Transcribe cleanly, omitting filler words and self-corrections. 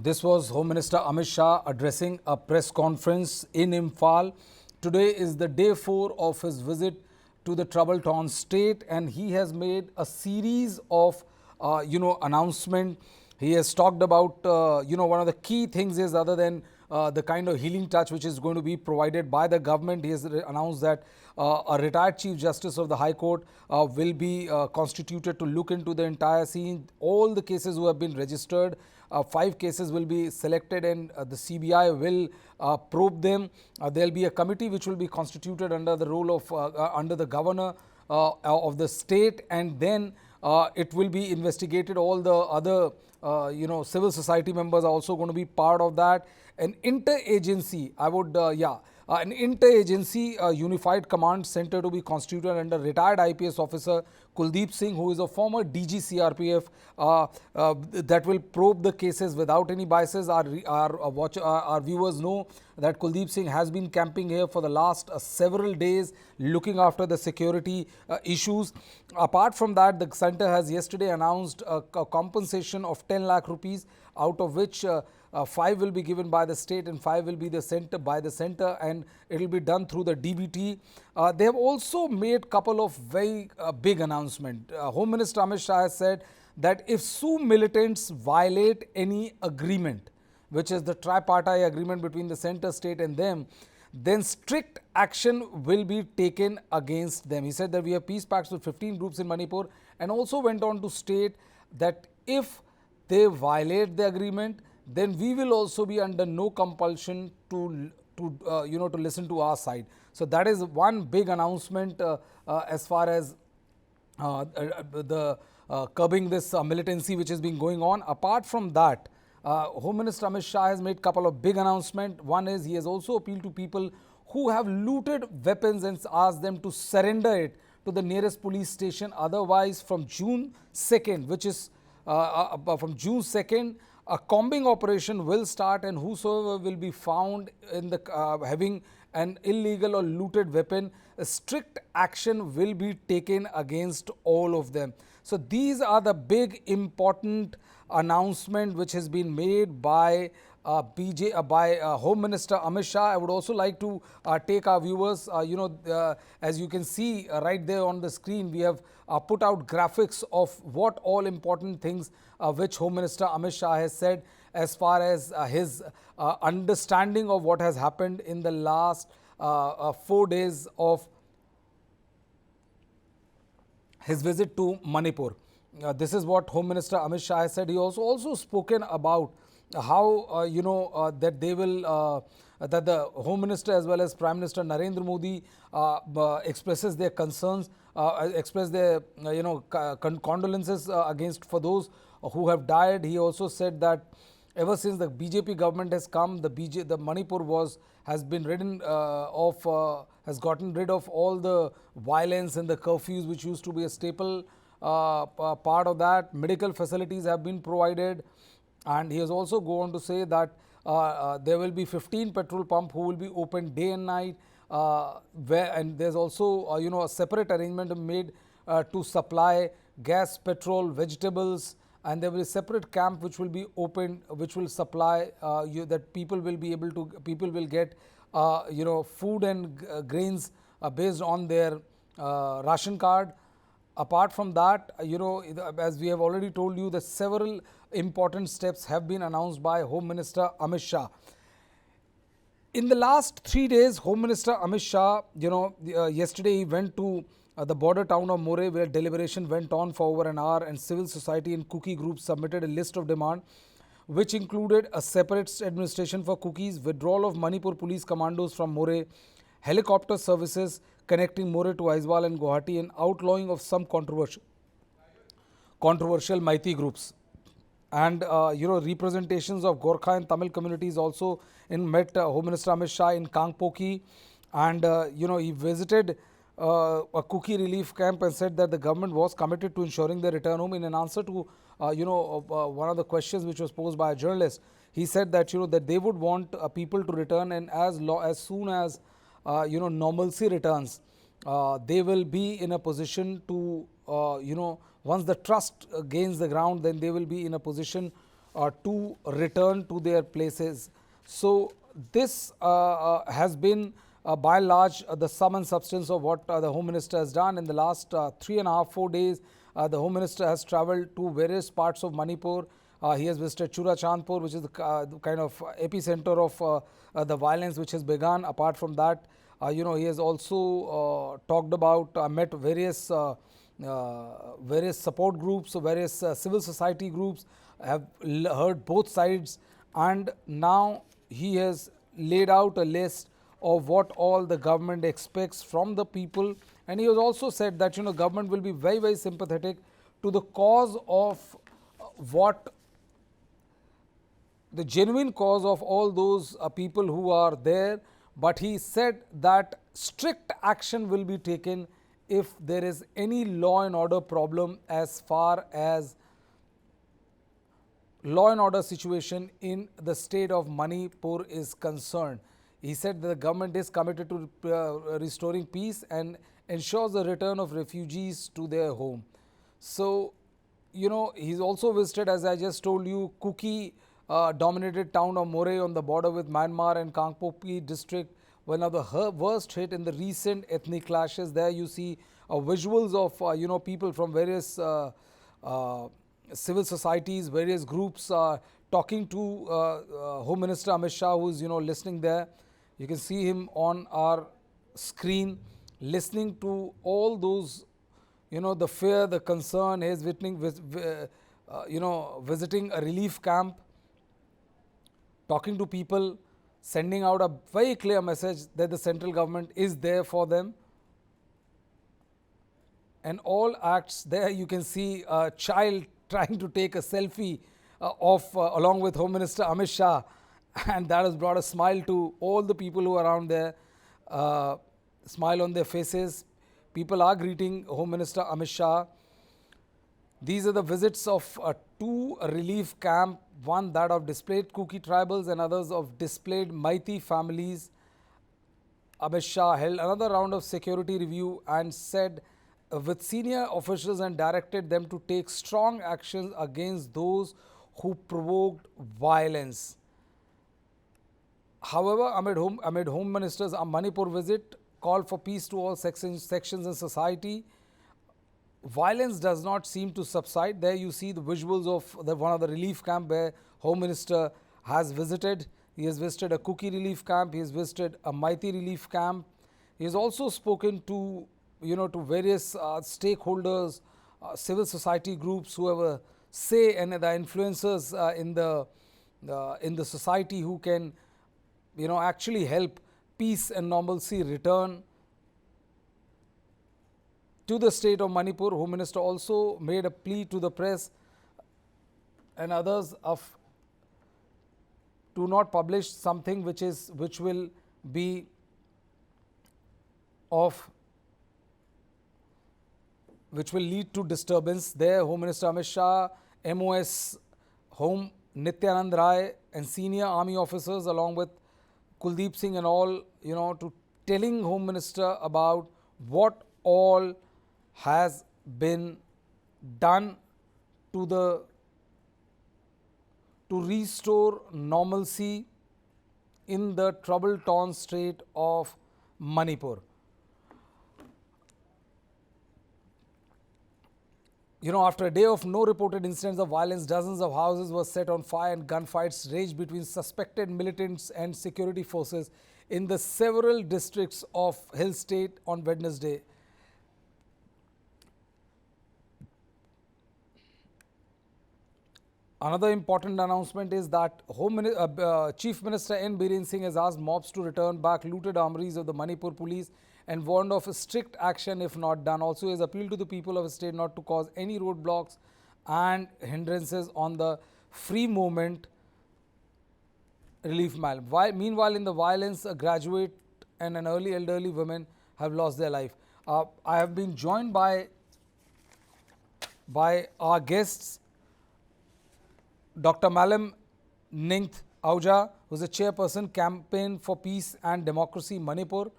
This was Home Minister Amit Shah addressing a press conference in Imphal. Today is the day 4 of his visit to the trouble-torn state, and he has made a series of, announcement. He has talked about, one of the key things is other than the kind of healing touch which is going to be provided by the government. He has announced that a retired Chief Justice of the High Court will be constituted to look into the entire scene. All the cases who have been registered, 5 cases will be selected, and the CBI will probe them. There will be a committee which will be constituted under the role of under the governor of the state, and then it will be investigated. All the other civil society members are also going to be part of that. An interagency, an interagency unified command center to be constituted under retired IPS officer Kuldeep Singh, who is a former DG CRPF, that will probe the cases without any biases. Our viewers know that Kuldeep Singh has been camping here for the last several days, looking after the security issues. Apart from that, the center has yesterday announced a compensation of 10 lakh rupees, out of which 5 will be given by the state and 5 will be by the center, and it will be done through the DBT. They have also made couple of very big announcements. Home Minister Amit Shah has said that if Sioux militants violate any agreement, which is the tripartite agreement between the center, state and them, then strict action will be taken against them. He said that we have peace pacts with 15 groups in Manipur, and also went on to state that if they violate the agreement, then we will also be under no compulsion to listen to our side. So that is one big announcement as far as the curbing this militancy which has been going on. Apart from that, Home Minister Amit Shah has made a couple of big announcements. One is he has also appealed to people who have looted weapons and asked them to surrender it to the nearest police station. Otherwise, from June 2nd, which is from June 2nd, a combing operation will start, and whosoever will be found in the having an illegal or looted weapon, a strict action will be taken against all of them. So these are the big important announcement which has been made by Home Minister Amit Shah. I would also like to take our viewers, as you can see right there on the screen, we have put out graphics of what all important things which Home Minister Amit Shah has said as far as his understanding of what has happened in the last 4 days of his visit to Manipur. This is what Home Minister Amit Shah has said. He also spoken about how that they will that the Home Minister as well as Prime Minister Narendra Modi expresses their concerns, express their condolences against for those who have died. He also said that ever since the BJP government has come, the Manipur has gotten rid of all the violence and the curfews which used to be a staple part of that. Medical facilities have been provided, and he has also gone on to say that there will be 15 petrol pumps who will be open day and night, and there's also a separate arrangement made to supply gas, petrol, vegetables, and there will be a separate camp which will be opened, which will supply that people will get food and grains based on their ration card. Apart from that, as we have already told you, that several important steps have been announced by Home Minister Amit Shah. In the last 3 days, Home Minister Amit Shah, yesterday he went to the border town of More, where deliberation went on for over an hour, and civil society and cookie groups submitted a list of demand, which included a separate administration for cookies, withdrawal of Manipur police commandos from More, helicopter services connecting More to Aizawl and Guwahati, and outlawing of some controversial Maiti groups. And representations of Gorkha and Tamil communities also met Home Minister Amit Shah in Kangpoki, and he visited a cookie relief camp and said that the government was committed to ensuring their return home. In an answer to one of the questions which was posed by a journalist, he said that that they would want people to return, and as soon as normalcy returns, they will be in a position to once the trust gains the ground, then they will be in a position to return to their places. So this has been by and large the sum and substance of what the Home Minister has done. In the last 3.5, 4 days, the Home Minister has travelled to various parts of Manipur. He has visited Churachandpur, which is the kind of epicenter of the violence which has begun. Apart from that, he has also talked about, met various support groups, various civil society groups, have heard both sides, and now he has laid out a list of what all the government expects from the people. And he has also said that government will be very, very sympathetic to the cause of what the genuine cause of all those people who are there, but he said that strict action will be taken if there is any law and order problem as far as law and order situation in the state of Manipur is concerned. He said that the government is committed to restoring peace and ensures the return of refugees to their home. So, he's also visited, as I just told you, Kuki dominated town of Moreh on the border with Myanmar and Kangpopi district, one of the worst hit in the recent ethnic clashes. There you see visuals of people from various civil societies, various groups talking to Home Minister Amit Shah, who is listening there. You can see him on our screen listening to all those, the fear, the concern. He is visiting a relief camp, talking to people, sending out a very clear message that the central government is there for them. And all acts there, you can see a child trying to take a selfie along with Home Minister Amit Shah, and that has brought a smile to all the people who are around there, smile on their faces. People are greeting Home Minister Amit Shah. These are the visits of two relief camp, one that of displaced Kuki tribals and others of displaced Maiti families. Amit Shah held another round of security review and said with senior officials and directed them to take strong actions against those who provoked violence. However, amid Home Minister's Manipur visit, called for peace to all sections in society. Violence does not seem to subside. There you see the visuals of one of the relief camp where Home Minister has visited. He has visited a Kuki relief camp. He has visited a Maiti relief camp. He has also spoken to various stakeholders, civil society groups who have a say and the influencers in the society who can actually help peace and normalcy return to the state of Manipur. Home Minister also made a plea to the press and others to not publish something which will be which will lead to disturbance. There, Home Minister Amit Shah, MOS Home Nityanand Rai and senior army officers along with Kuldeep Singh and all, to telling Home Minister about what all has been done to restore normalcy in the trouble-torn state of Manipur. After a day of no reported incidents of violence, dozens of houses were set on fire and gunfights raged between suspected militants and security forces in the several districts of Hill State on Wednesday. Another important announcement is that Chief Minister N. Biren Singh has asked mobs to return back looted armories of the Manipur police and warned of strict action if not done. Also, he has appealed to the people of the state not to cause any roadblocks and hindrances on the free movement relief mile. Meanwhile, in the violence, a graduate and an elderly woman have lost their life. I have been joined by our guests, Dr. Malam Ninth Auja, who is the chairperson, Campaign for Peace and Democracy, Manipur.